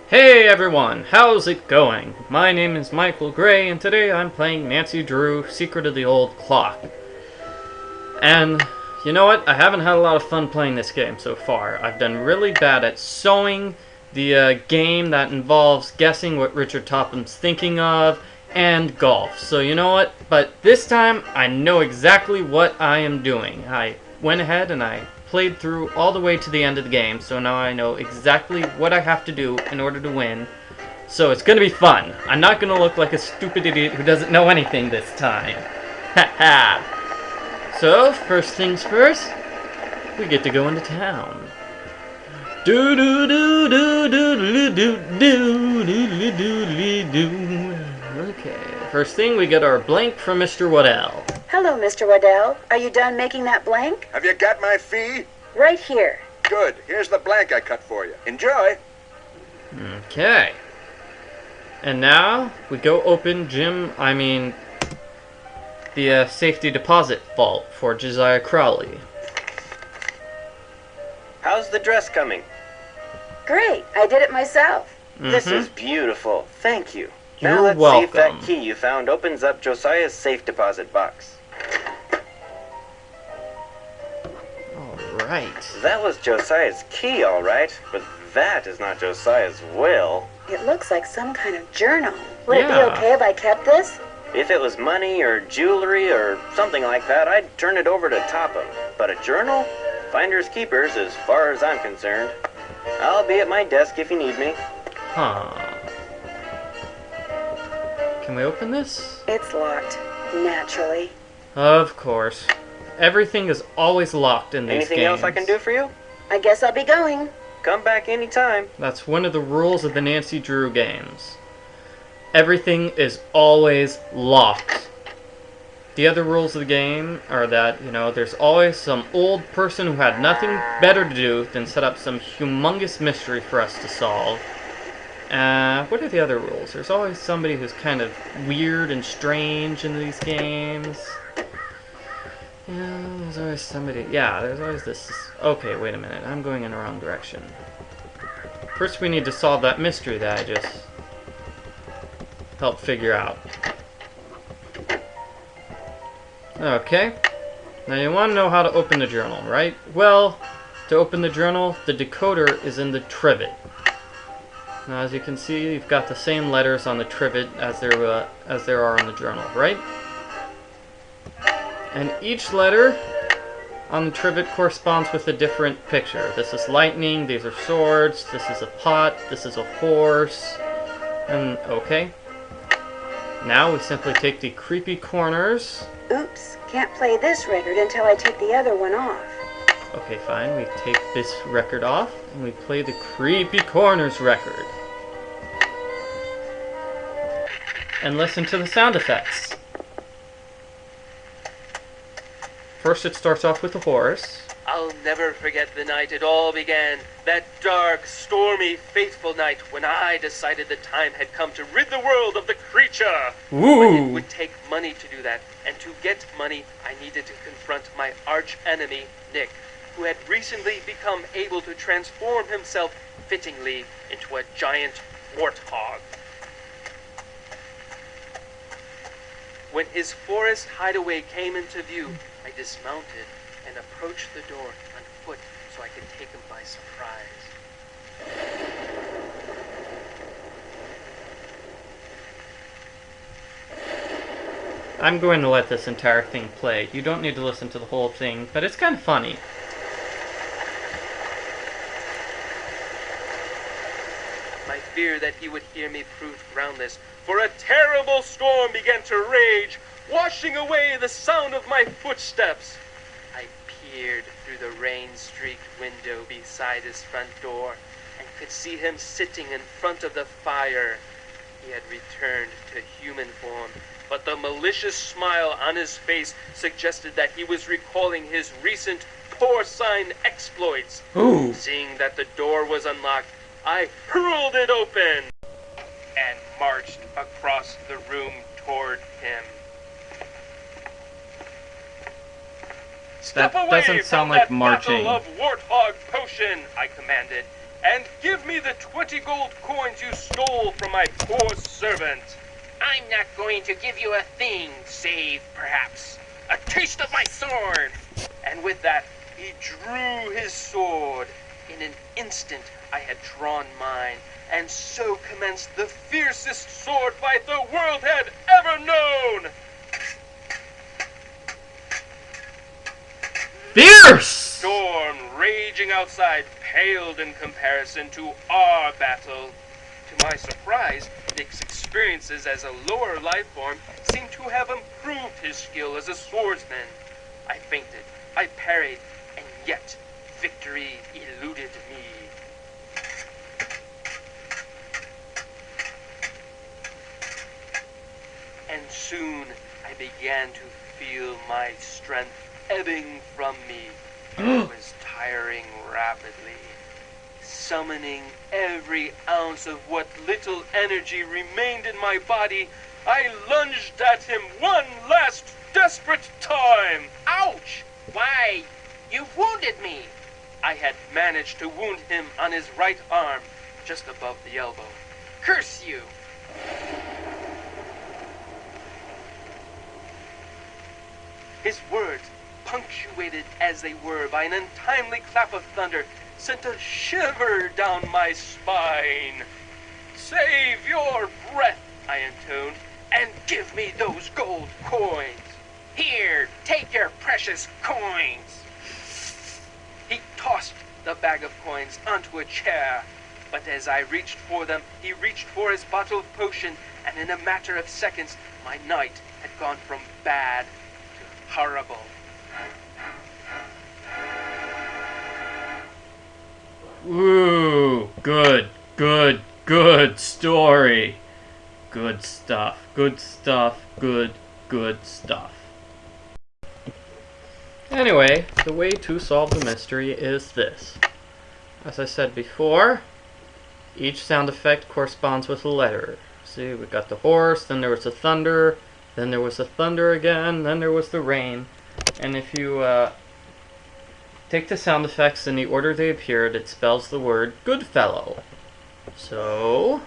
Hey everyone, how's it going? My name is Michael Gray, and today I'm playing Nancy Drew, Secret of the Old Clock. And you know what? I haven't had a lot of fun playing this game so far. I've done really bad at sewing the game that involves guessing what Richard Topham's thinking of, and golf. So you know what? But this time, I know exactly what I am doing. I went ahead and I played through all the way to the end of the game, so now I know exactly what I have to do in order to win. So it's gonna be fun. I'm not gonna look like a stupid idiot who doesn't know anything this time. Haha. So, first things first, we get to go into town. Do do do do do do do do do do. Okay, first thing we get our blank from Mr. Waddell. Hello, Mr. Waddell. Are you done making that blank? Have you got my fee? Right here. Good. Here's the blank I cut for you. Enjoy. Okay. And now we go open the safety deposit vault for Josiah Crowley. How's the dress coming? Great. I did it myself. This is beautiful. Thank you. You're Now let's see if welcome. that key you found opens up Josiah's safe deposit box. Alright. That was Josiah's key, all right, but that is not Josiah's will. It looks like some kind of journal. Would it be Yeah. okay if I kept this? If it was money or jewelry or something like that, I'd turn it over to Topham. But a journal? Finders keepers, as far as I'm concerned. I'll be at my desk if you need me. Huh. Can we open this? It's locked. Naturally. Of course. Everything is always locked in these Anything games. else I can do for you? I guess I'll be going. Come back anytime. That's one of the rules of the Nancy Drew games. Everything is always locked. The other rules of the game are that, there's always some old person who had nothing better to do than set up some humongous mystery for us to solve. What are the other rules? There's always somebody who's kind of weird and strange in these games. Yeah, there's always somebody. Yeah, there's always this. Okay, wait a minute. I'm going in the wrong direction. First, we need to solve that mystery that I just helped figure out. Okay. Now, you want to know how to open the journal, right? Well, to open the journal, the decoder is in the trivet. Now, as you can see, you've got the same letters on the trivet as there are on the journal, right? And each letter on the trivet corresponds with a different picture. This is lightning, these are swords, this is a pot, this is a horse, and okay. Now we simply take the creepy corners. Oops. Can't play this record until I take the other one off. Okay, fine, we take this record off, and we play the creepy corners record. And listen to the sound effects. First it starts off with the horse. I'll never forget the night it all began. That dark, stormy, faithful night when I decided the time had come to rid the world of the creature. But it Ooh! would take money to do that, and to get money, I needed to confront my arch enemy, Nick, who had recently become able to transform himself fittingly into a giant warthog. When his forest hideaway came into view, I dismounted and approached the door on foot so I could take him by surprise. I'm going to let this entire thing play. You don't need to listen to the whole thing, but it's kind of funny. My fear that he would hear me proved groundless, for a terrible storm began to rage, washing away the sound of my footsteps. I peered through the rain-streaked window beside his front door and could see him sitting in front of the fire. He had returned to human form, but the malicious smile on his face suggested that he was recalling his recent porcine exploits. Ooh! Seeing that the door was unlocked, I hurled it open and marched across the room toward him. Step That away doesn't from sound like that marching. bottle of warthog potion, I commanded, and give me the 20 gold coins you stole from my poor servant. I'm not going to give you a thing, save, perhaps, a taste of my sword. And with that, he drew his sword. In an instant, I had drawn mine, and so commenced the fiercest sword fight the world had ever known. Fierce! Storm raging outside paled in comparison to our battle. To my surprise, Nick's experiences as a lower life form seemed to have improved his skill as a swordsman. I feinted, I parried, and yet victory eluded me. And soon I began to feel my strength ebbing from me. It was tiring rapidly. Summoning every ounce of what little energy remained in my body, I lunged at him one last desperate time. Ouch! Why, you've wounded me. I had managed to wound him on his right arm, just above the elbow. Curse you! His words, punctuated as they were by an untimely clap of thunder, sent a shiver down my spine. Save your breath, I intoned, and give me those gold coins. Here, take your precious coins. He tossed the bag of coins onto a chair, but as I reached for them, he reached for his bottled potion, and in a matter of seconds, my night had gone from bad to horrible. Ooh, good story. Good stuff, good stuff. Anyway, the way to solve the mystery is this. As I said before, each sound effect corresponds with a letter. See, we got the horse, then there was the thunder, then there was the thunder again, then there was the rain. And if you take the sound effects in the order they appeared, it spells the word Goodfellow. So,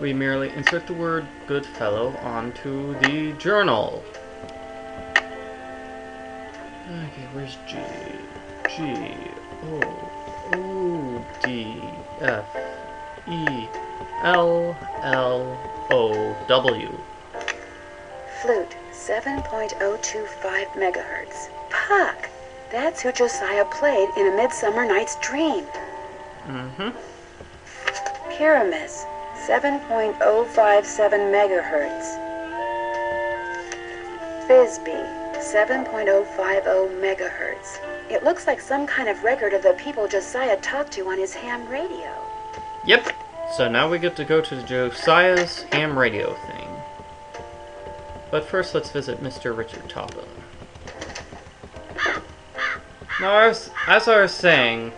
we merely insert the word Goodfellow onto the journal. Okay, where's G? G, O, D, F, E, L, L, O, W. Flute, 7.025 megahertz. Puck! That's who Josiah played in A Midsummer Night's Dream. Mm-hmm. Pyramus, 7.057 megahertz. Bisbee, 7.050 megahertz. It looks like some kind of record of the people Josiah talked to on his ham radio. Yep. So now we get to go to Josiah's ham radio thing. But first, let's visit Mr. Richard Topham. Now, as I was saying,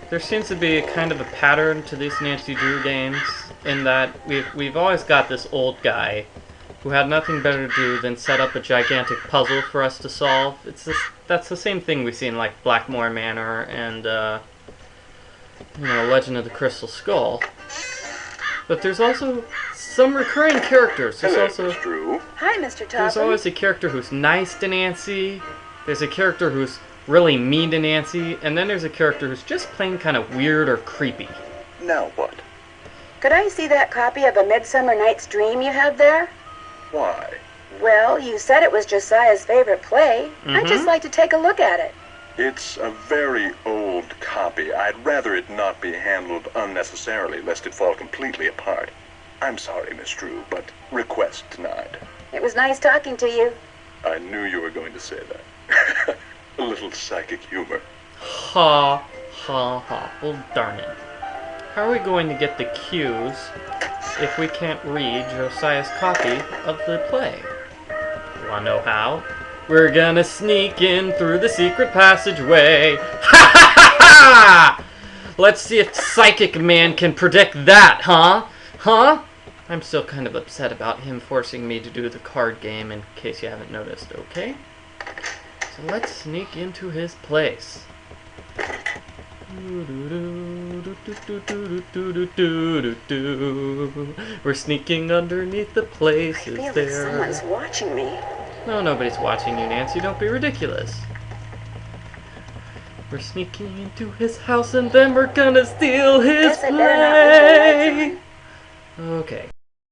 there seems to be kind of a pattern to these Nancy Drew games, in that we've always got this old guy who had nothing better to do than set up a gigantic puzzle for us to solve. That's the same thing we see in like Blackmore Manor and Legend of the Crystal Skull. But there's also some recurring characters. Hello, Miss Drew. Hi, Mr. Topham. There's always a character who's nice to Nancy. There's a character who's really mean to Nancy, and then there's a character who's just plain kind of weird or creepy. Now what? Could I see that copy of A Midsummer Night's Dream you have there? Why? Well, you said it was Josiah's favorite play. I'd just like to take a look at it. It's a very old copy. I'd rather it not be handled unnecessarily, lest it fall completely apart. I'm sorry, Miss Drew, but request denied. It was nice talking to you. I knew you were going to say that. A little psychic humor. Ha, ha, ha. Well, darn it. How are we going to get the cues if we can't read Josiah's copy of the play? Wanna know how? We're gonna sneak in through the secret passageway. Ha ha ha ha! Let's see if Psychic Man can predict that, huh? Huh? I'm still kind of upset about him forcing me to do the card game, in case you haven't noticed, okay? So let's sneak into his place. We're sneaking underneath the I places feel like there. someone's watching me. No, nobody's watching you, Nancy. Don't be ridiculous. We're sneaking into his house and then we're gonna steal his Guess I better not leave the lights play. on. Okay.